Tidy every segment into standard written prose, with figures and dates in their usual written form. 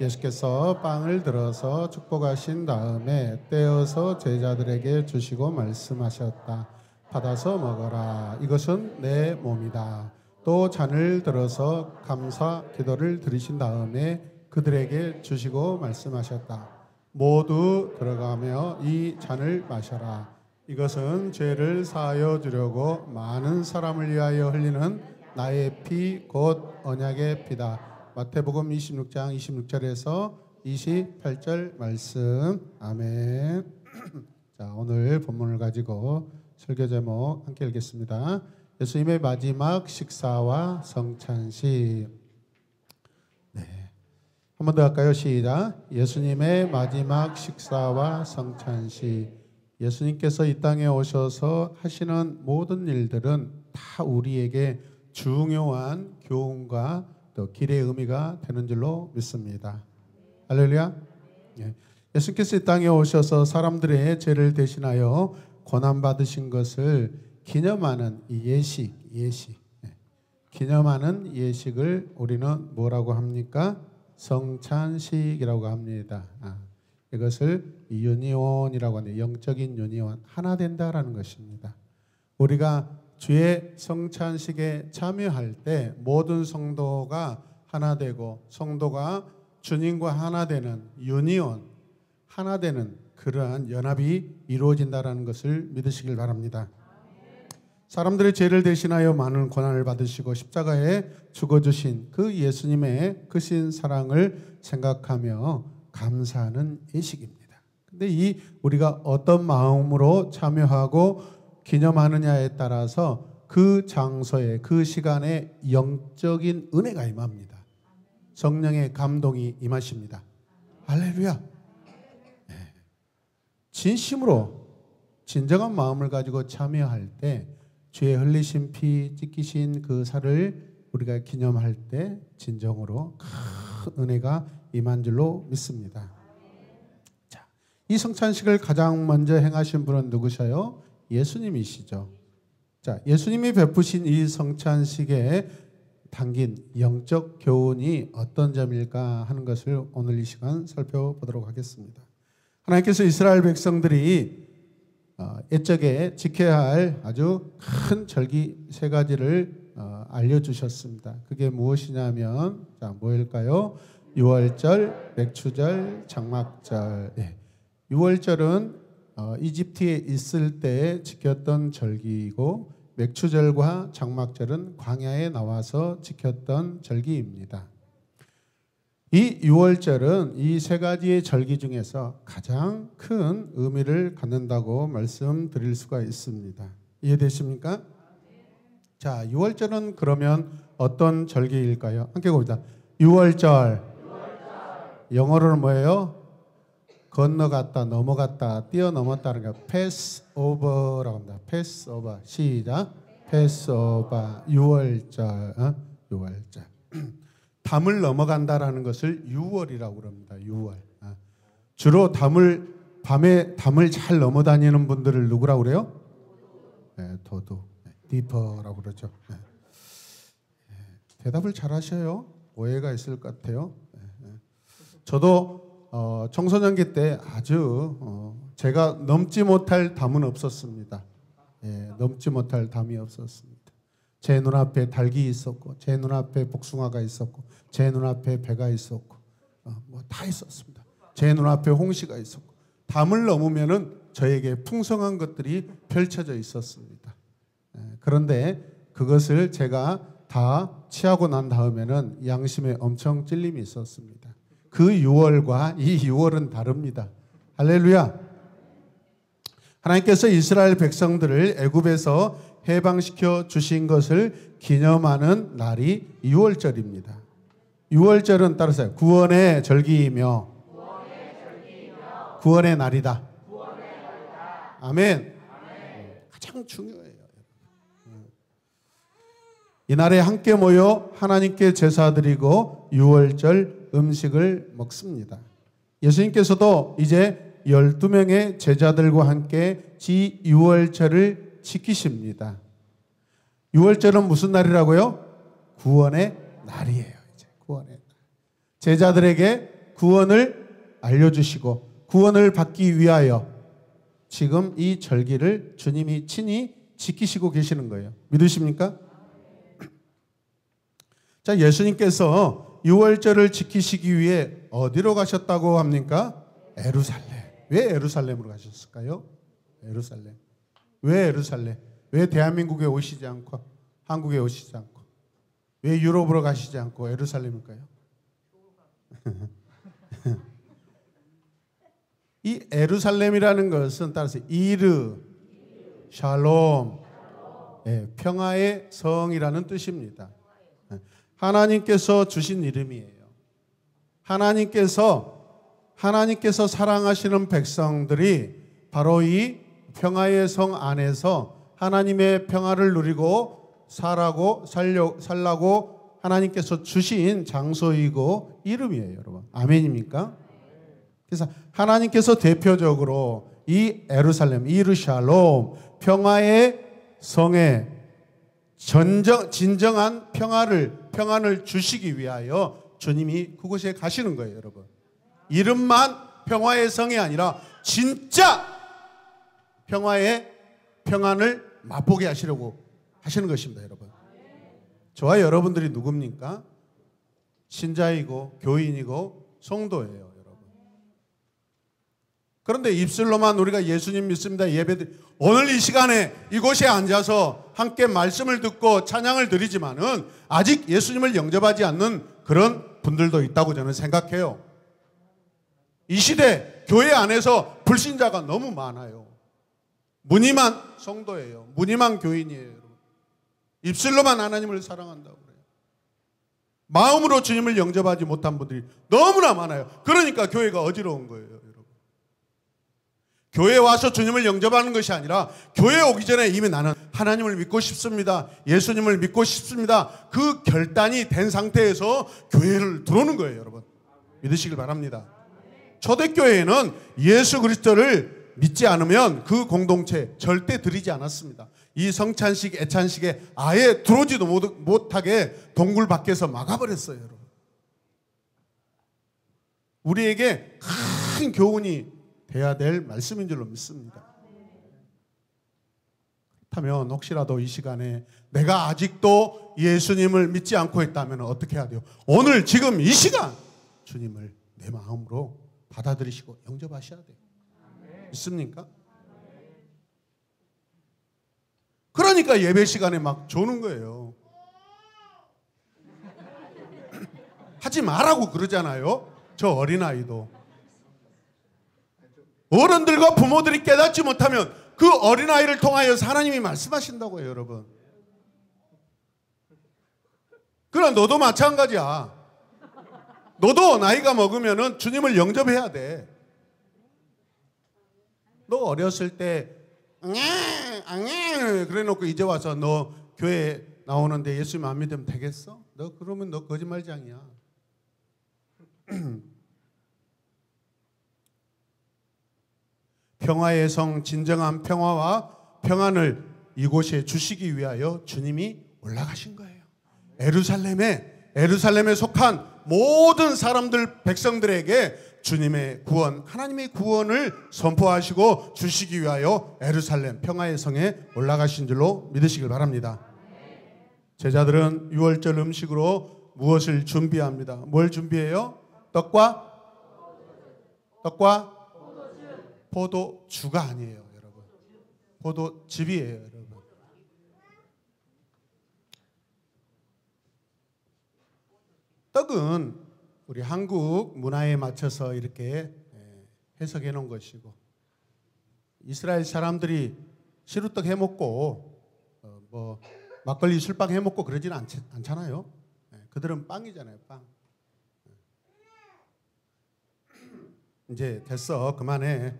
예수께서 빵을 들어서 축복하신 다음에 떼어서 제자들에게 주시고 말씀하셨다. 받아서 먹어라. 이것은 내 몸이다. 또 잔을 들어서 감사 기도를 드리신 다음에 그들에게 주시고 말씀하셨다. 모두 들어가며 이 잔을 마셔라. 이것은 죄를 사하여 주려고 많은 사람을 위하여 흘리는 나의 피 곧 언약의 피다. 마태복음 26장 26절에서 28절 말씀. 아멘. 자, 오늘 본문을 가지고 설교 제목 함께 읽겠습니다. 예수님의 마지막 식사와 성찬식. 네, 한 번 더 할까요? 시작. 예수님의 마지막 식사와 성찬식. 예수님께서 이 땅에 오셔서 하시는 모든 일들은 다 우리에게 중요한 교훈과 또 길의 의미가 되는 줄로 믿습니다. 할렐루야. 예. 예수께서 이 땅에 오셔서 사람들의 죄를 대신하여 고난받으신 것을 기념하는 이 예식. 기념하는 예식을 우리는 뭐라고 합니까? 성찬식이라고 합니다. 이것을 유니온이라고 하는데, 영적인 유니온, 하나 된다라는 것입니다. 우리가 주의 성찬식에 참여할 때 모든 성도가 하나 되고 성도가 주님과 하나 되는 유니온, 하나 되는 그러한 연합이 이루어진다는 것을 믿으시길 바랍니다. 사람들의 죄를 대신하여 많은 고난을 받으시고 십자가에 죽어주신 그 예수님의 크신 사랑을 생각하며 감사하는 예식입니다. 근데 이 우리가 어떤 마음으로 참여하고 기념하느냐에 따라서 그 장소에, 그 시간에 영적인 은혜가 임합니다. 성령의 감동이 임하십니다. 할렐루야. 네. 진심으로 진정한 마음을 가지고 참여할 때 주의 흘리신 피 찢기신 그 살을 우리가 기념할 때 진정으로 큰 은혜가 임한 줄로 믿습니다. 자, 이 성찬식을 가장 먼저 행하신 분은 누구셔요? 예수님이시죠. 자, 예수님이 베푸신 이 성찬식에 담긴 영적 교훈이 어떤 점일까 하는 것을 오늘 이 시간 살펴보도록 하겠습니다. 하나님께서 이스라엘 백성들이 옛적에 지켜야 할 아주 큰 절기 세 가지를 알려주셨습니다. 그게 무엇이냐면, 자, 뭐일까요? 유월절, 맥추절, 장막절. 네. 유월절은 이집트에 있을 때 지켰던 절기이고, 맥추절과 장막절은 광야에 나와서 지켰던 절기입니다. 이 유월절은 이 세 가지의 절기 중에서 가장 큰 의미를 갖는다고 말씀드릴 수가 있습니다. 이해되십니까? 자, 유월절은 그러면 어떤 절기일까요? 함께 봅니다. 유월절. 영어로는 뭐예요? 건너갔다, 넘어갔다, 뛰어넘었다는 거 패스오버라고 합니다. 패스오버. 시작. 패스오버. 유월절. 유월절. 담을 넘어간다라는 것을 유월이라고 그럽니다. 유월. 주로 밤에 담을 잘 넘어다니는 분들을 누구라고 그래요? 네, 도둑. 디퍼라고 그러죠. 네. 대답을 잘 하셔요. 오해가 있을 것 같아요. 저도 청소년기 때 아주 제가 넘지 못할 담은 없었습니다. 넘지 못할 담이 없었습니다. 제 눈앞에 닭이 있었고, 제 눈앞에 복숭아가 있었고, 제 눈앞에 배가 있었고, 뭐 다 있었습니다. 제 눈앞에 홍시가 있었고, 담을 넘으면은 저에게 풍성한 것들이 펼쳐져 있었습니다. 그런데 그것을 제가 다 취하고 난 다음에는 양심에 엄청 찔림이 있었습니다. 그 6월과 이 6월은 다릅니다. 할렐루야. 하나님께서 이스라엘 백성들을 애굽에서 해방시켜 주신 것을 기념하는 날이 6월절입니다. 6월절은 따라서 구원의 절기이며 구원의 날이다. 아멘. 가장 중요해요. 이날에 함께 모여 하나님께 제사드리고 6월절 음식을 먹습니다. 예수님께서도 이제 12명의 제자들과 함께 지 6월절을 지키십니다. 6월절은 무슨 날이라고요? 구원의 날이에요. 이제 구원의 날. 제자들에게 구원을 알려주시고 구원을 받기 위하여 지금 이 절기를 주님이 친히 지키시고 계시는 거예요. 믿으십니까? 자, 예수님께서 유월절을 지키시기 위해 어디로 가셨다고 합니까? 예루살렘. 왜 예루살렘으로 가셨을까요? 예루살렘. 왜 예루살렘? 왜 대한민국에 오시지 않고 한국에 오시지 않고 왜 유럽으로 가시지 않고 예루살렘일까요? 이 예루살렘이라는 것은 따라서 이르, 샬롬, 평화의 성이라는 뜻입니다. 하나님께서 주신 이름이에요. 하나님께서 사랑하시는 백성들이 바로 이 평화의 성 안에서 하나님의 평화를 누리고 살라고 하나님께서 주신 장소이고 이름이에요, 여러분. 아멘입니까? 그래서 하나님께서 대표적으로 이 예루살렘, 이르샬롬, 평화의 성에 진정한 평안을 주시기 위하여 주님이 그곳에 가시는 거예요, 여러분. 이름만 평화의 성이 아니라 진짜 평안을 맛보게 하시려고 하시는 것입니다, 여러분. 저와 여러분들이 누굽니까? 신자이고 교인이고 성도예요, 여러분. 그런데 입술로만 우리가 예수님 믿습니다, 예배드 오늘 이 시간에 이곳에 앉아서 함께 말씀을 듣고 찬양을 드리지만은 아직 예수님을 영접하지 않는 그런 분들도 있다고 저는 생각해요. 이 시대 교회 안에서 불신자가 너무 많아요. 무늬만 성도예요. 무늬만 교인이에요. 입술로만 하나님을 사랑한다고 그래요. 마음으로 주님을 영접하지 못한 분들이 너무나 많아요. 그러니까 교회가 어지러운 거예요, 여러분. 교회에 와서 주님을 영접하는 것이 아니라 교회에 오기 전에 이미 나는 하나님을 믿고 싶습니다. 예수님을 믿고 싶습니다. 그 결단이 된 상태에서 교회를 들어오는 거예요, 여러분. 믿으시길 바랍니다. 초대교회는 예수 그리스도를 믿지 않으면 그 공동체 절대 드리지 않았습니다. 이 성찬식, 애찬식에 아예 들어오지도 못하게 동굴 밖에서 막아버렸어요, 여러분. 우리에게 큰 교훈이 돼야 될 말씀인 줄로 믿습니다. 그렇다면 혹시라도 이 시간에 내가 아직도 예수님을 믿지 않고 있다면 어떻게 해야 돼요? 오늘 지금 이 시간 주님을 내 마음으로 받아들이시고 영접하셔야 돼요. 믿습니까? 그러니까 예배 시간에 막 조는 거예요. 하지 말라고 그러잖아요. 저 어린아이도. 어른들과 부모들이 깨닫지 못하면 그 어린아이를 통하여 하나님이 말씀하신다고요, 여러분. 그러나 너도 마찬가지야. 너도 나이가 먹으면 주님을 영접해야 돼. 너 어렸을 때 그래 놓고 이제 와서 너 교회 나오는데 예수님 안 믿으면 되겠어? 너 그러면 너 거짓말장이야. 평화의 성, 진정한 평화와 평안을 이곳에 주시기 위하여 주님이 올라가신 거예요. 예루살렘에 속한 모든 사람들, 백성들에게 주님의 구원, 하나님의 구원을 선포하시고 주시기 위하여 예루살렘 평화의 성에 올라가신 줄로 믿으시길 바랍니다. 제자들은 유월절 음식으로 무엇을 준비합니다? 뭘 준비해요? 떡과 포도주가 아니에요, 여러분. 포도즙이에요, 여러분. 떡은 우리 한국 문화에 맞춰서 이렇게 해석해 놓은 것이고, 이스라엘 사람들이 시루떡 해 먹고 뭐 막걸리 술빵 해 먹고 그러지는 않잖아요. 그들은 빵이잖아요, 빵. 이제 됐어, 그만해.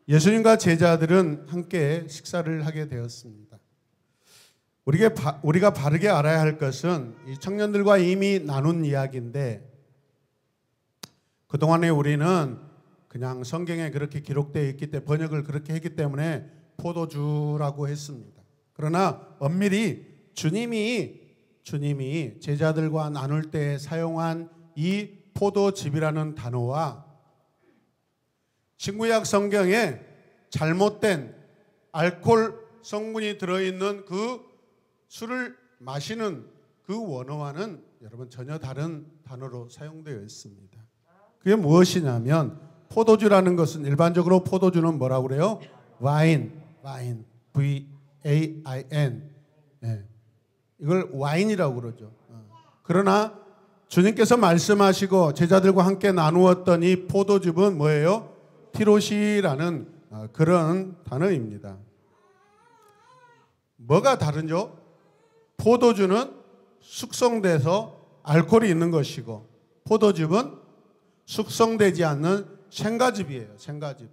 예수님과 제자들은 함께 식사를 하게 되었습니다. 우리가 바르게 알아야 할 것은 이 청년들과 이미 나눈 이야기인데, 그동안에 우리는 그냥 성경에 그렇게 기록되어 있기 때문에, 번역을 그렇게 했기 때문에 포도주라고 했습니다. 그러나 엄밀히 주님이 제자들과 나눌 때 사용한 이 포도즙이라는 단어와 신구약 성경에 잘못된 알코올 성분이 들어있는 그 술을 마시는 그 원어와는 여러분 전혀 다른 단어로 사용되어 있습니다. 그게 무엇이냐면 포도주라는 것은 일반적으로 포도주는 뭐라고 그래요? 와인, V-A-I-N. 예. 이걸 와인이라고 그러죠. 그러나 주님께서 말씀하시고 제자들과 함께 나누었던 이 포도즙은 뭐예요? 티로시라는 그런 단어입니다. 뭐가 다른죠? 포도주는 숙성돼서 알코올이 있는 것이고 포도즙은 숙성되지 않는 생과즙이에요. 생과즙.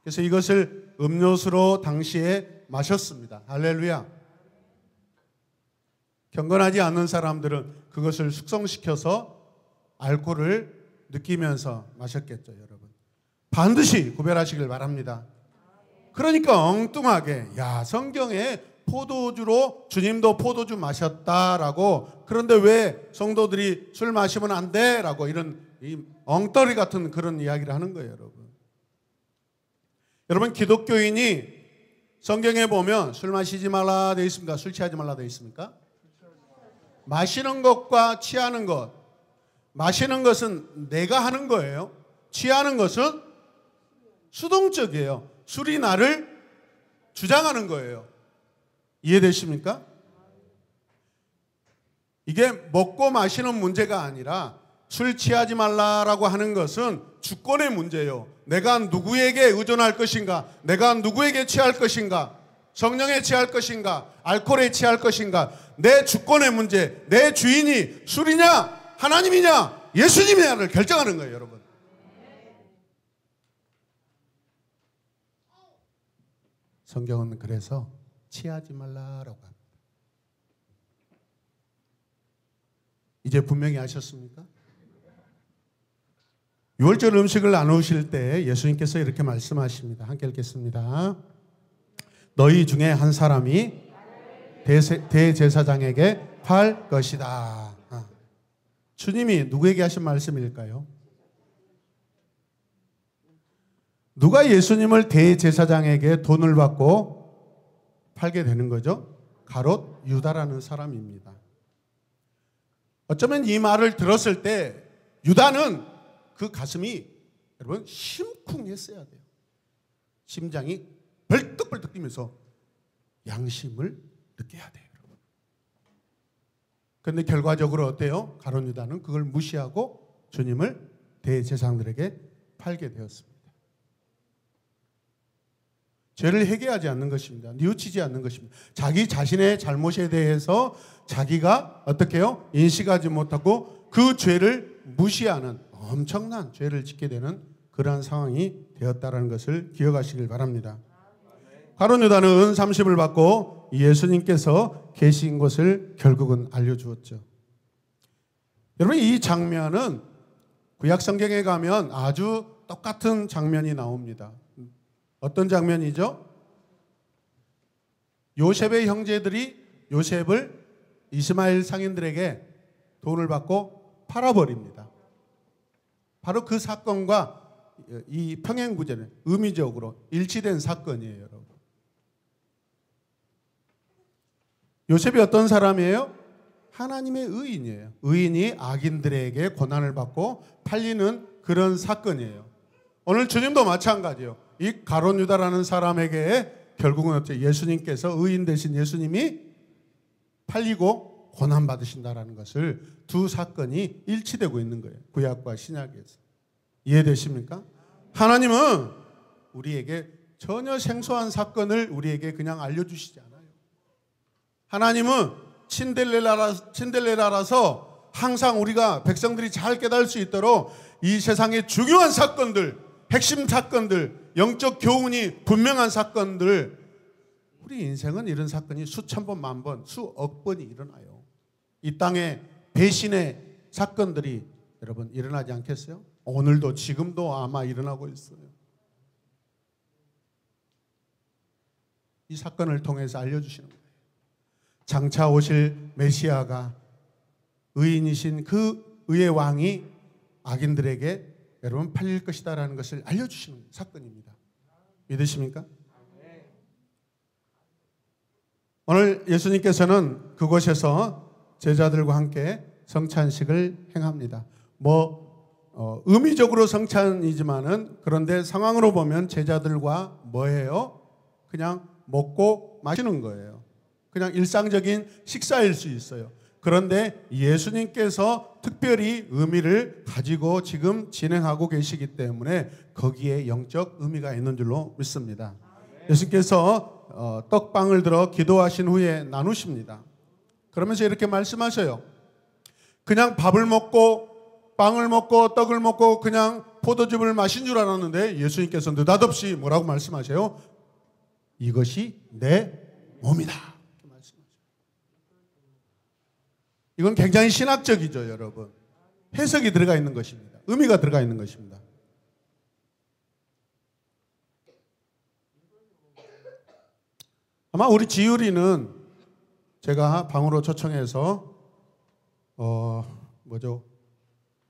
그래서 이것을 음료수로 당시에 마셨습니다. 할렐루야. 경건하지 않는 사람들은 그것을 숙성시켜서 알코올을 느끼면서 마셨겠죠, 여러분. 반드시 구별하시길 바랍니다. 그러니까 엉뚱하게 성경에 포도주로 주님도 포도주 마셨다라고, 그런데 왜 성도들이 술 마시면 안 돼라고 이런 엉터리 같은 그런 이야기를 하는 거예요, 여러분. 여러분, 기독교인이 성경에 보면 술 마시지 말라 되어 있습니까? 술 취하지 말라 되어 있습니까? 마시는 것과 취하는 것, 마시는 것은 내가 하는 거예요. 취하는 것은 수동적이에요. 술이 나를 주장하는 거예요. 이해되십니까? 이게 먹고 마시는 문제가 아니라 술 취하지 말라라고 하는 것은 주권의 문제예요. 내가 누구에게 의존할 것인가? 내가 누구에게 취할 것인가? 성령에 취할 것인가? 알코올에 취할 것인가? 내 주권의 문제, 내 주인이 술이냐? 하나님이냐? 예수님이냐를 결정하는 거예요, 여러분. 성경은 그래서 취하지 말라라고 합니다. 이제 분명히 아셨습니까? 유월절 음식을 나누실 때 예수님께서 이렇게 말씀하십니다. 함께 읽겠습니다. 너희 중에 한 사람이 대제사장에게 팔 것이다. 주님이 누구에게 하신 말씀일까요? 누가 예수님을 대제사장에게 돈을 받고 팔게 되는 거죠? 가롯 유다라는 사람입니다. 어쩌면 이 말을 들었을 때 유다는 그 가슴이 여러분 심쿵했어야 돼요. 심장이 벌떡벌떡 뛰면서 양심을 느껴야 돼요, 여러분. 그런데 결과적으로 어때요? 가룟 유다는 그걸 무시하고 주님을 대제사장들에게 팔게 되었습니다. 죄를 회개하지 않는 것입니다. 뉘우치지 않는 것입니다. 자기 자신의 잘못에 대해서 자기가 어떻게 해요? 인식하지 못하고 그 죄를 무시하는 엄청난 죄를 짓게 되는 그러한 상황이 되었다는 것을 기억하시길 바랍니다. 가룟 유다는 은 30을 받고 예수님께서 계신 것을 결국은 알려주었죠. 여러분, 이 장면은 구약 성경에 가면 아주 똑같은 장면이 나옵니다. 어떤 장면이죠? 요셉의 형제들이 요셉을 이스마엘 상인들에게 돈을 받고 팔아버립니다. 바로 그 사건과 이 평행구제는 의미적으로 일치된 사건이에요, 여러분. 요셉이 어떤 사람이에요? 하나님의 의인이에요. 의인이 악인들에게 고난을 받고 팔리는 그런 사건이에요. 오늘 주님도 마찬가지예요. 이 가룟 유다라는 사람에게 결국은 어째 예수님께서 의인 되신 예수님이 팔리고 고난 받으신다라는 것을 두 사건이 일치되고 있는 거예요. 구약과 신약에서. 이해되십니까? 하나님은 우리에게 전혀 생소한 사건을 우리에게 그냥 알려주시지 않아요. 하나님은 친델레라라서 항상 우리가 백성들이 잘 깨달을 수 있도록 이 세상의 중요한 사건들, 핵심 사건들, 영적 교훈이 분명한 사건들, 우리 인생은 이런 사건이 수천 번, 만 번, 수억 번이 일어나요. 이 땅에 배신의 사건들이 여러분 일어나지 않겠어요? 오늘도 지금도 아마 일어나고 있어요. 이 사건을 통해서 알려주시는 거예요. 장차 오실 메시아가 의인이신 그 의의 왕이 악인들에게 여러분 팔릴 것이다라는 것을 알려주시는 사건입니다. 믿으십니까? 오늘 예수님께서는 그곳에서 제자들과 함께 성찬식을 행합니다. 의미적으로 성찬이지만은 그런데 상황으로 보면 제자들과 뭐예요? 그냥 먹고 마시는 거예요. 그냥 일상적인 식사일 수 있어요. 그런데 예수님께서 특별히 의미를 가지고 지금 진행하고 계시기 때문에 거기에 영적 의미가 있는 줄로 믿습니다. 예수님께서 떡빵을 들어 기도하신 후에 나누십니다. 그러면서 이렇게 말씀하셔요. 그냥 밥을 먹고 빵을 먹고 떡을 먹고 그냥 포도즙을 마신 줄 알았는데 예수님께서 느닷없이 뭐라고 말씀하세요? 이것이 내 몸이다. 이건 굉장히 신학적이죠, 여러분. 해석이 들어가 있는 것입니다. 의미가 들어가 있는 것입니다. 아마 우리 지율이는 제가 방으로 초청해서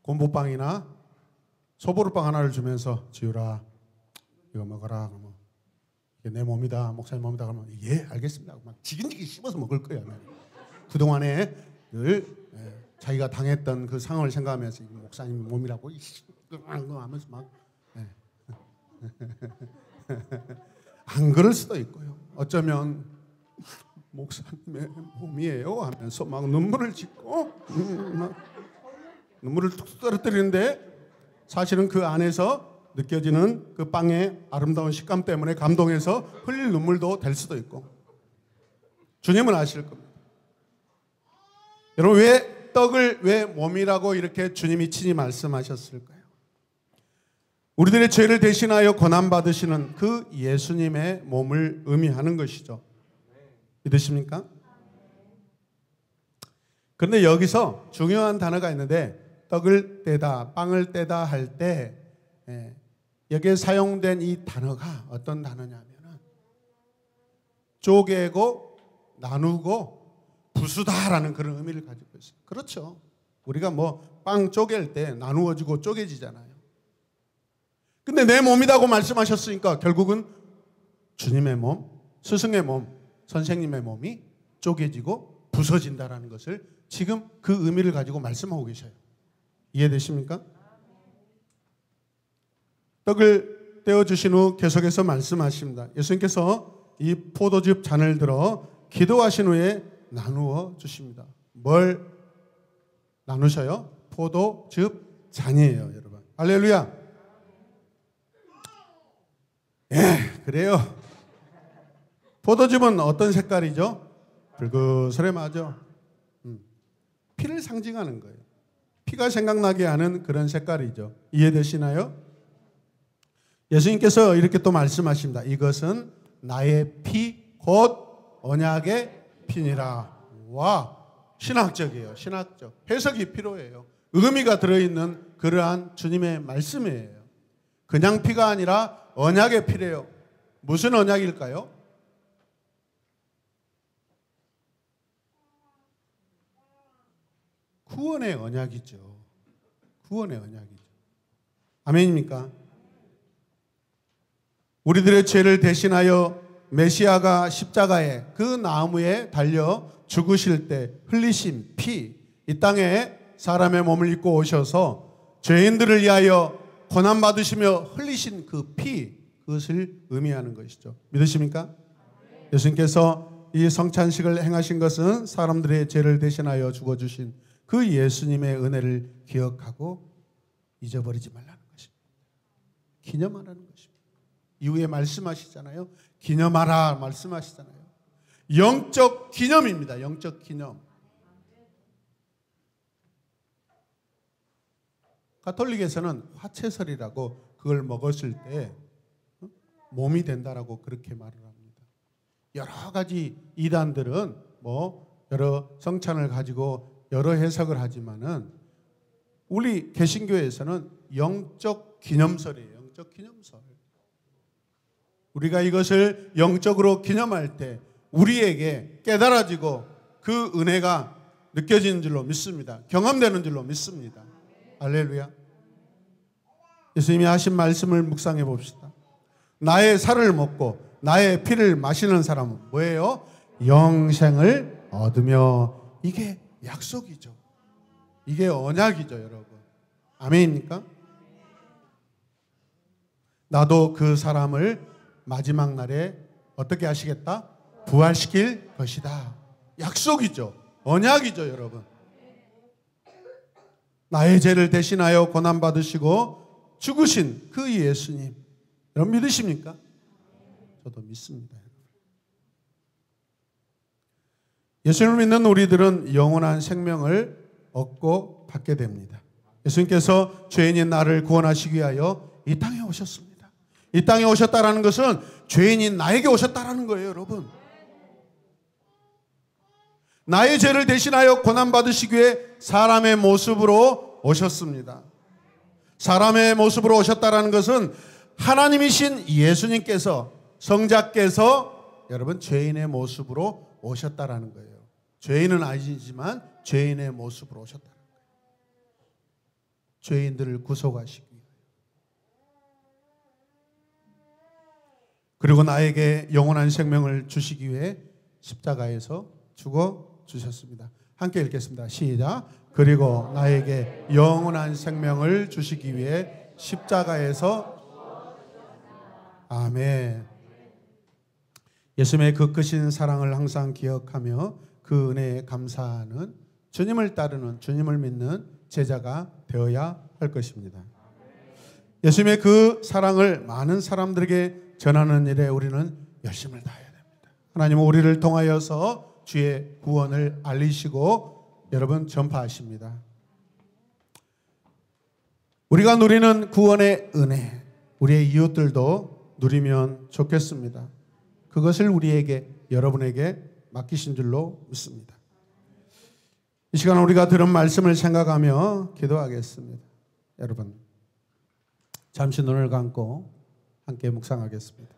곰보빵이나 소보루빵 하나를 주면서 지율아 이거 먹어라. 이게 내 몸이다. 목사님 몸이다. 그러면 예 알겠습니다. 막 지근지근 씹어서 먹을 거야. 그동안에 늘 자기가 당했던 그 상황을 생각하면서 목사님 몸이라고 하면서 막 안 그럴 수도 있고요. 어쩌면 목사님의 몸이에요 하면서 막 눈물을 짓고 막 눈물을 툭툭 떨어뜨리는데 사실은 그 안에서 느껴지는 그 빵의 아름다운 식감 때문에 감동해서 흘릴 눈물도 될 수도 있고 주님은 아실 겁니다. 여러분 왜 떡을 왜 몸이라고 이렇게 주님이 친히 말씀하셨을까요? 우리들의 죄를 대신하여 고난받으시는 그 예수님의 몸을 의미하는 것이죠. 믿으십니까? 그런데 여기서 중요한 단어가 있는데 떡을 떼다, 빵을 떼다 할 때 여기에 사용된 이 단어가 어떤 단어냐면 쪼개고 나누고 부수다라는 그런 의미를 가지고 있어요. 그렇죠. 우리가 빵 쪼갤 때 나누어지고 쪼개지잖아요. 근데 내 몸이라고 말씀하셨으니까 결국은 주님의 몸, 스승의 몸, 선생님의 몸이 쪼개지고 부서진다라는 것을 지금 그 의미를 가지고 말씀하고 계셔요. 이해되십니까? 떡을 떼어주신 후 계속해서 말씀하십니다. 예수님께서 이 포도즙 잔을 들어 기도하신 후에 나누어 주십니다. 뭘 나누셔요? 포도즙 잔이에요, 여러분. 할렐루야. 그래요. 포도즙은 어떤 색깔이죠? 붉으스레 맞아. 피를 상징하는 거예요. 피가 생각나게 하는 그런 색깔이죠. 이해되시나요? 예수님께서 이렇게 또 말씀하십니다. 이것은 나의 피, 곧 언약의 피니라. 와, 신학적이에요. 신학적. 해석이 필요해요. 의미가 들어있는 그러한 주님의 말씀이에요. 그냥 피가 아니라 언약의 피래요. 무슨 언약일까요? 구원의 언약이죠. 구원의 언약이죠. 아멘입니까? 우리들의 죄를 대신하여 메시아가 십자가에 그 나무에 달려 죽으실 때 흘리신 피, 이 땅에 사람의 몸을 입고 오셔서 죄인들을 위하여 고난받으시며 흘리신 그 피, 그것을 의미하는 것이죠. 믿으십니까? 예수님께서 이 성찬식을 행하신 것은 사람들의 죄를 대신하여 죽어주신 그 예수님의 은혜를 기억하고 잊어버리지 말라는 것입니다. 기념하라는 것입니다. 이후에 말씀하시잖아요. 기념하라 말씀하시잖아요. 영적 기념입니다. 영적 기념. 가톨릭에서는 화채설이라고 그걸 먹었을 때 몸이 된다라고 그렇게 말을 합니다. 여러 가지 이단들은 여러 성찬을 가지고 여러 해석을 하지만은 우리 개신교에서는 영적 기념설이에요. 영적 기념설. 우리가 이것을 영적으로 기념할 때 우리에게 깨달아지고 그 은혜가 느껴지는 줄로 믿습니다. 경험되는 줄로 믿습니다. 할렐루야. 예수님이 하신 말씀을 묵상해 봅시다. 나의 살을 먹고 나의 피를 마시는 사람은 뭐예요? 영생을 얻으며. 이게 약속이죠. 이게 언약이죠, 여러분. 아멘입니까? 나도 그 사람을 마지막 날에 어떻게 하시겠다? 부활시킬 것이다. 약속이죠. 언약이죠, 여러분. 나의 죄를 대신하여 고난받으시고 죽으신 그 예수님, 여러분 믿으십니까? 저도 믿습니다. 예수님을 믿는 우리들은 영원한 생명을 얻고 받게 됩니다. 예수님께서 죄인인 나를 구원하시기 위하여 이 땅에 오셨습니다. 이 땅에 오셨다라는 것은 죄인인 나에게 오셨다라는 거예요, 여러분. 나의 죄를 대신하여 고난받으시기 위해 사람의 모습으로 오셨습니다. 사람의 모습으로 오셨다라는 것은 하나님이신 예수님께서, 성자께서 여러분 죄인의 모습으로 오셨다라는 거예요. 죄인은 아니지만 죄인의 모습으로 오셨다는 거예요. 죄인들을 구속하시기 위해. 그리고 나에게 영원한 생명을 주시기 위해 십자가에서 죽어 주셨습니다. 함께 읽겠습니다. 시작. 그리고 나에게 영원한 생명을 주시기 위해 십자가에서. 아멘. 예수님의 그 크신 사랑을 항상 기억하며 그 은혜에 감사하는, 주님을 따르는, 주님을 믿는 제자가 되어야 할 것입니다. 예수님의 그 사랑을 많은 사람들에게 전하는 일에 우리는 열심을 다해야 됩니다. 하나님은 우리를 통하여서 주의 구원을 알리시고 여러분 전파하십니다. 우리가 누리는 구원의 은혜, 우리의 이웃들도 누리면 좋겠습니다. 그것을 우리에게, 여러분에게 맡기신 줄로 믿습니다. 이 시간 우리가 들은 말씀을 생각하며 기도하겠습니다. 여러분 잠시 눈을 감고 함께 묵상하겠습니다.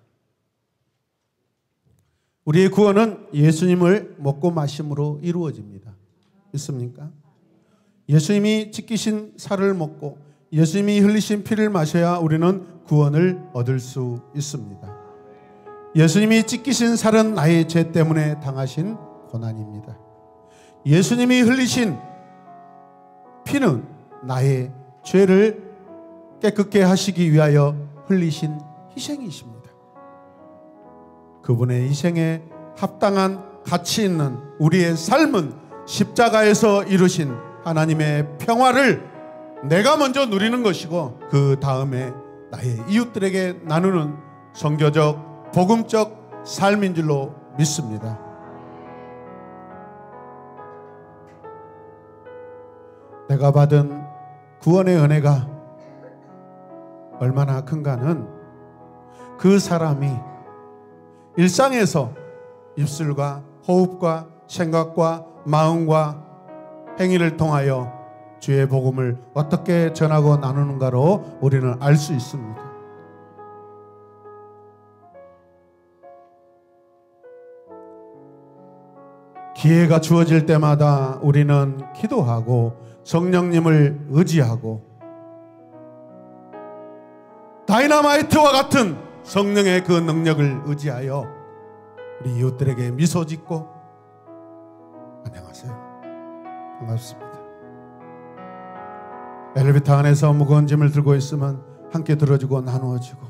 우리의 구원은 예수님을 먹고 마심으로 이루어집니다. 믿습니까? 예수님이 찢기신 살을 먹고 예수님이 흘리신 피를 마셔야 우리는 구원을 얻을 수 있습니다. 예수님이 찢기신 살은 나의 죄 때문에 당하신 고난입니다. 예수님이 흘리신 피는 나의 죄를 깨끗게 하시기 위하여 흘리신 희생이십니다. 그분의 희생에 합당한 가치 있는 우리의 삶은 십자가에서 이루신 하나님의 평화를 내가 먼저 누리는 것이고 그 다음에 나의 이웃들에게 나누는 선교적, 복음적 삶인 줄로 믿습니다. 내가 받은 구원의 은혜가 얼마나 큰가는 그 사람이 일상에서 입술과 호흡과 생각과 마음과 행위를 통하여 주의 복음을 어떻게 전하고 나누는가로 우리는 알 수 있습니다. 기회가 주어질 때마다 우리는 기도하고 성령님을 의지하고 다이너마이트와 같은 성령의 그 능력을 의지하여 우리 이웃들에게 미소 짓고 안녕하세요, 반갑습니다. 엘리베이터 안에서 무거운 짐을 들고 있으면 함께 들어주고 나누어주고,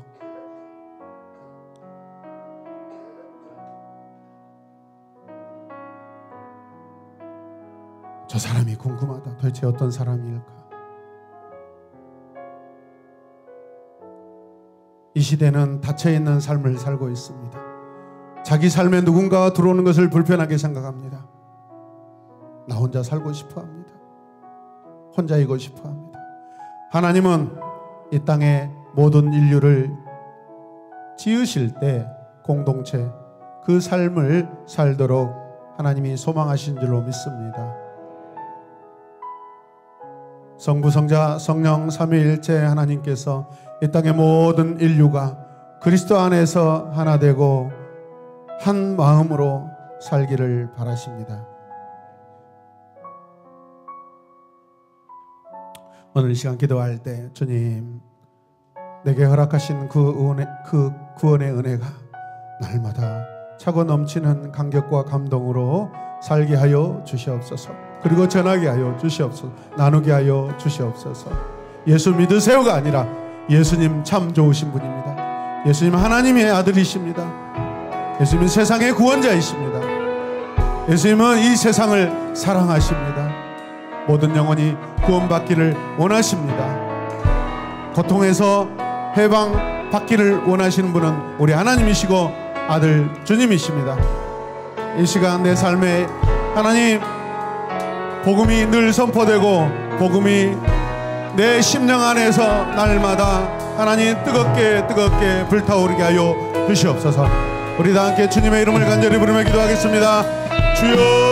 저 사람이 궁금하다. 도대체 어떤 사람일까? 이 시대는 닫혀있는 삶을 살고 있습니다. 자기 삶에 누군가가 들어오는 것을 불편하게 생각합니다. 나 혼자 살고 싶어 합니다. 혼자이고 싶어 합니다. 하나님은 이 땅의 모든 인류를 지으실 때 공동체, 그 삶을 살도록 하나님이 소망하신 줄로 믿습니다. 성부, 성자, 성령 삼위일체 하나님께서 이 땅의 모든 인류가 그리스도 안에서 하나 되고 한 마음으로 살기를 바라십니다. 오늘 이 시간 기도할 때 주님 내게 허락하신 그 구원의 은혜가 날마다 차고 넘치는 감격과 감동으로 살게 하여 주시옵소서. 그리고 전하게 하여 주시옵소서. 나누게 하여 주시옵소서. 예수 믿으세요가 아니라 예수님 참 좋으신 분입니다. 예수님 하나님의 아들이십니다. 예수님은 세상의 구원자이십니다. 예수님은 이 세상을 사랑하십니다. 모든 영혼이 구원받기를 원하십니다. 고통에서 해방받기를 원하시는 분은 우리 하나님이시고 아들 주님이십니다. 이 시간 내 삶에 하나님 복음이 늘 선포되고 복음이 내 심령 안에서 날마다 하나님 뜨겁게 불타오르게 하여 주시옵소서. 우리 다 함께 주님의 이름을 간절히 부르며 기도하겠습니다. 주여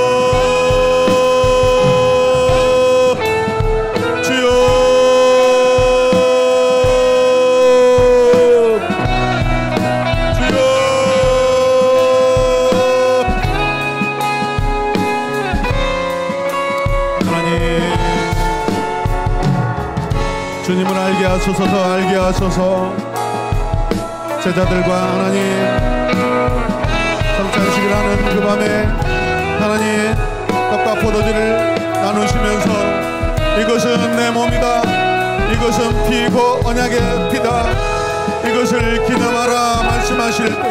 주님을 알게 하소서. 제자들과 하나님 성찬식을 하는 그 밤에 하나님 떡과 포도주를 나누시면서 이것은 내 몸이다, 이것은 피고 언약의 피다, 이것을 기념하라 말씀하실 때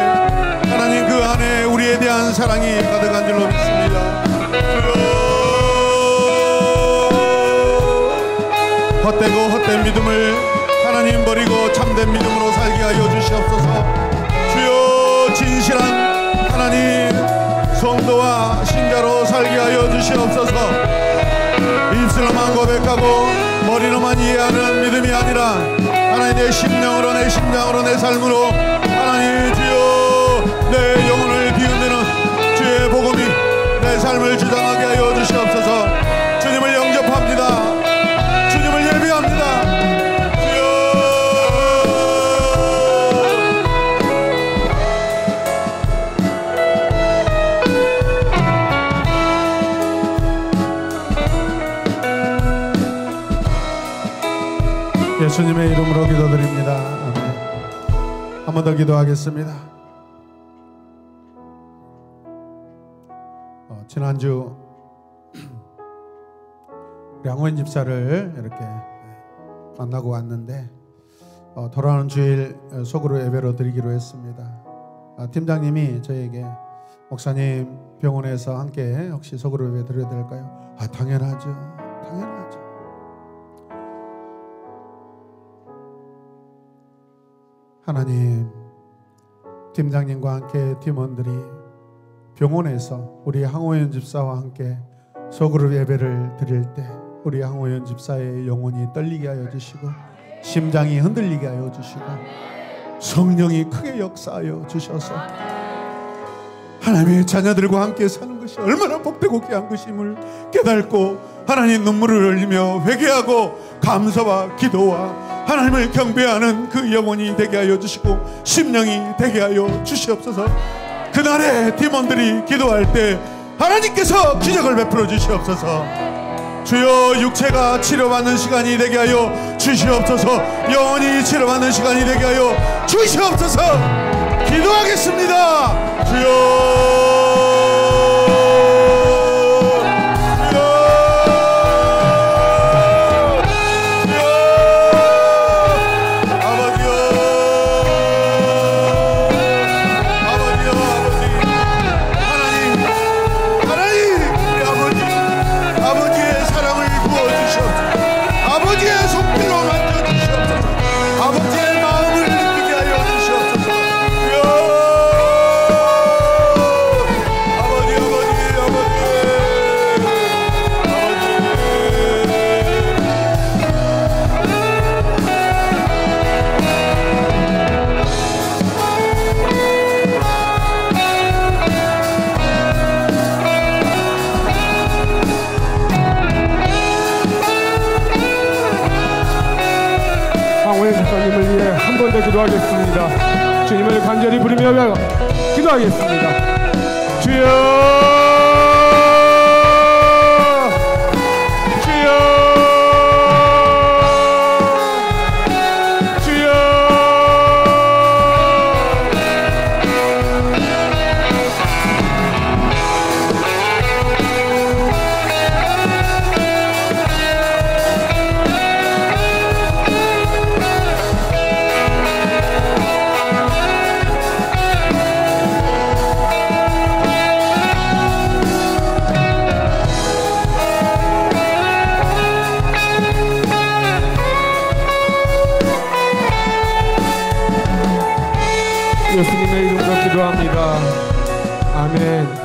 하나님 그 안에 우리에 대한 사랑이 가득한 줄로 믿습니다. 헛되고 헛된 믿음을 하나님 버리고 참된 믿음으로 살게 하여 주시옵소서. 주여 진실한 하나님 성도와 신자로 살게 하여 주시옵소서. 입술로만 고백하고 머리로만 이해하는 믿음이 아니라 하나님 내 심령으로 내 심장으로 내 삶으로 하나님 주여 내 영혼을 기운드는 주의 복음이 내 삶을 주장하게 하여 주시옵소서. 주님을 영접합니다. 주님을 예배합니다. 예수님의 이름으로 기도드립니다. 아멘. 한 번 더 기도하겠습니다. 지난주 우리 양호인 집사를 이렇게 만나고 왔는데 돌아오는 주일 속으로 예배로 드리기로 했습니다. 팀장님이 저에게 목사님 병원에서 함께 혹시 속으로 예배 드려야 될까요? 당연하죠. 하나님 팀장님과 함께 팀원들이 병원에서 우리 항호연 집사와 함께 소그룹 예배를 드릴 때 우리 항호연 집사의 영혼이 떨리게 하여 주시고 심장이 흔들리게 하여 주시고 성령이 크게 역사하여 주셔서 하나님의 자녀들과 함께 사는 것이 얼마나 복되고 귀한 것임을 깨닫고 하나님 눈물을 흘리며 회개하고 감사와 기도와 하나님을 경배하는 그 영혼이 되게 하여 주시고 심령이 되게 하여 주시옵소서. 그날에 팀원들이 기도할 때 하나님께서 기적을 베풀어 주시옵소서. 주여 육체가 치료받는 시간이 되게 하여 주시옵소서. 영혼이 치료받는 시간이 되게 하여 주시옵소서. 기도하겠습니다. 주여 기도하겠습니다. 주님을 간절히 부르며 기도하겠습니다. 주여 주여 예수님의 이름으로 기도합니다. 아멘.